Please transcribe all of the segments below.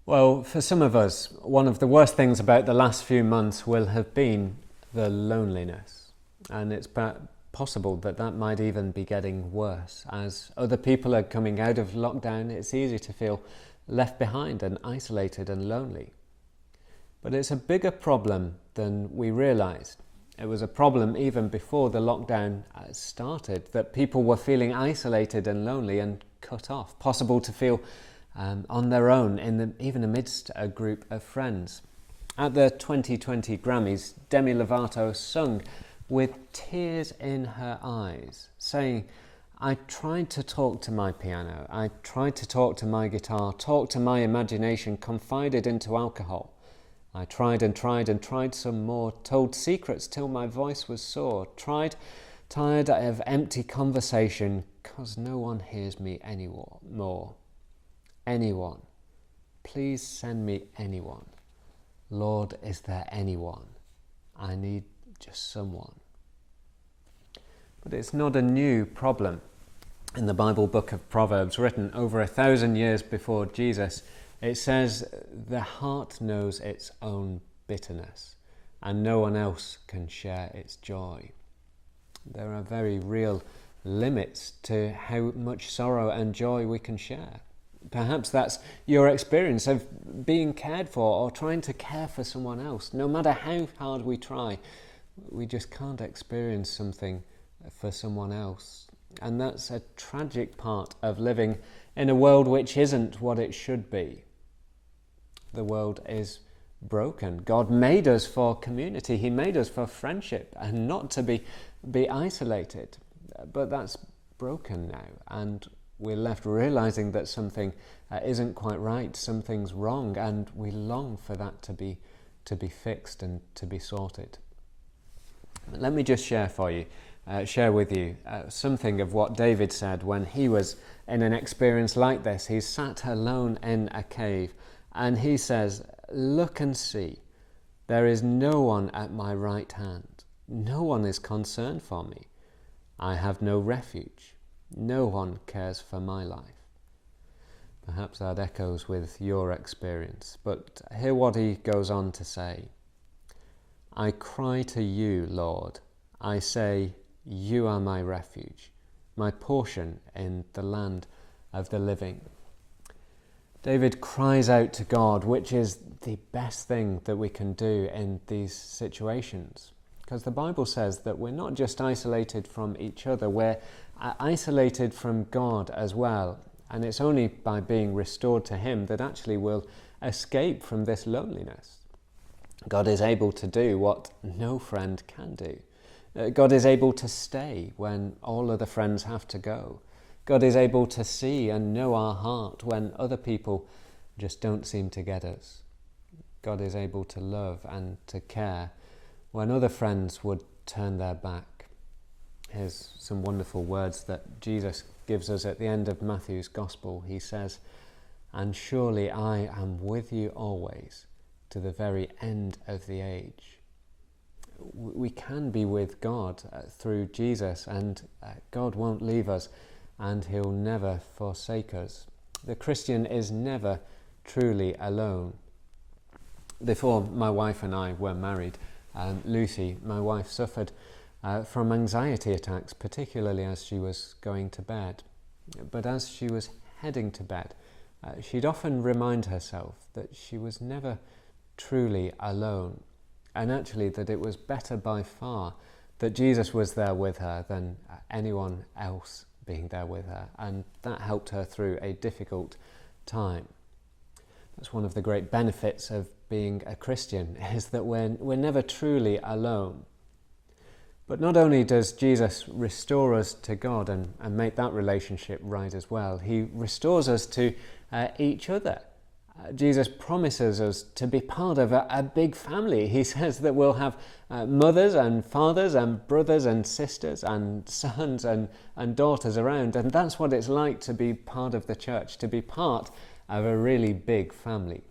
Well, for some of us, one of the worst things about the last few months will have been the loneliness. And it's possible that that might even be getting worse. As other people are coming out of lockdown, it's easy to feel left behind and isolated and lonely. But it's a bigger problem than we realised. It was a problem even before the lockdown started, that people were feeling isolated and lonely and cut off, possible to feel on their own, even amidst a group of friends. At the 2020 Grammys, Demi Lovato sung with tears in her eyes, saying, "I tried to talk to my piano, I tried to talk to my guitar, talk to my imagination, confided into alcohol. I tried and tried and tried some more, told secrets till my voice was sore, tired of empty conversation, 'cause no one hears me anymore. Anyone, please send me anyone. Lord, is there anyone? I need just someone." But it's not a new problem. In the Bible book of Proverbs, written over 1,000 years before Jesus, it says, "The heart knows its own bitterness, and no one else can share its joy." There are very real limits to how much sorrow and joy we can share. Perhaps that's your experience of being cared for or trying to care for someone else. No matter how hard we try, we just can't experience something for someone else. And that's a tragic part of living in a world which isn't what it should be. The world is broken. God made us for community. He made us for friendship and not to be isolated. But that's broken now, and we're left realizing that something isn't quite right, something's wrong, and we long for that to be fixed and to be sorted. Let me just share with you something of what David said when he was in an experience like this. He sat alone in a cave, and he says, "Look and see, there is no one at my right hand. No one is concerned for me. I have no refuge. No one cares for my life." Perhaps that echoes with your experience, but hear what he goes on to say. "I cry to you, Lord. I say, you are my refuge, my portion in the land of the living." David cries out to God, which is the best thing that we can do in these situations. Because the Bible says that we're not just isolated from each other, we're isolated from God as well. And it's only by being restored to Him that actually we'll escape from this loneliness. God is able to do what no friend can do. God is able to stay when all other friends have to go. God is able to see and know our heart when other people just don't seem to get us. God is able to love and to care when other friends would turn their back. Here's some wonderful words that Jesus gives us at the end of Matthew's Gospel. He says, "And surely I am with you always, to the very end of the age." We can be with God through Jesus, and God won't leave us, and He'll never forsake us. The Christian is never truly alone. Before my wife and I were married, Lucy, my wife, suffered from anxiety attacks, particularly as she was going to bed. But as she was heading to bed, she'd often remind herself that she was never truly alone, and actually that it was better by far that Jesus was there with her than anyone else being there with her, and that helped her through a difficult time. That's one of the great benefits of being a Christian, is that we're never truly alone. But not only does Jesus restore us to God and make that relationship right as well, He restores us to each other. Jesus promises us to be part of a big family. He says that we'll have mothers and fathers and brothers and sisters and sons and daughters around, and that's what it's like to be part of the church, to be part of a really big family.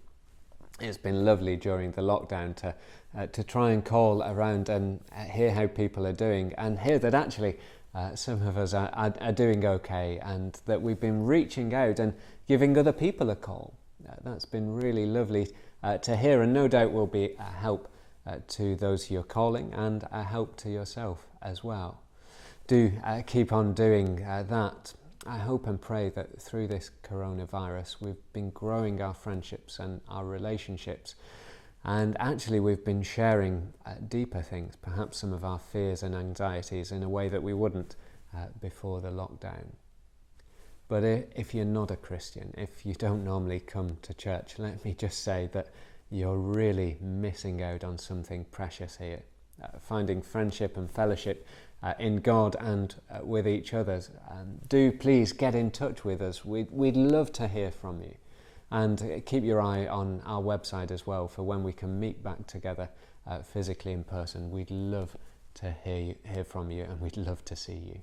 It's been lovely during the lockdown to try and call around and hear how people are doing, and hear that actually some of us are doing okay, and that we've been reaching out and giving other people a call. That's been really lovely to hear, and no doubt will be a help to those you're calling and a help to yourself as well. Do keep on doing that. I hope and pray that through this coronavirus we've been growing our friendships and our relationships, and actually we've been sharing deeper things, perhaps some of our fears and anxieties in a way that we wouldn't before the lockdown. But if you're not a Christian, if you don't normally come to church, let me just say that you're really missing out on something precious here. Finding friendship and fellowship in God and with each other. Do please get in touch with us. We'd love to hear from you. And keep your eye on our website as well for when we can meet back together physically in person. We'd love to hear from you, and we'd love to see you.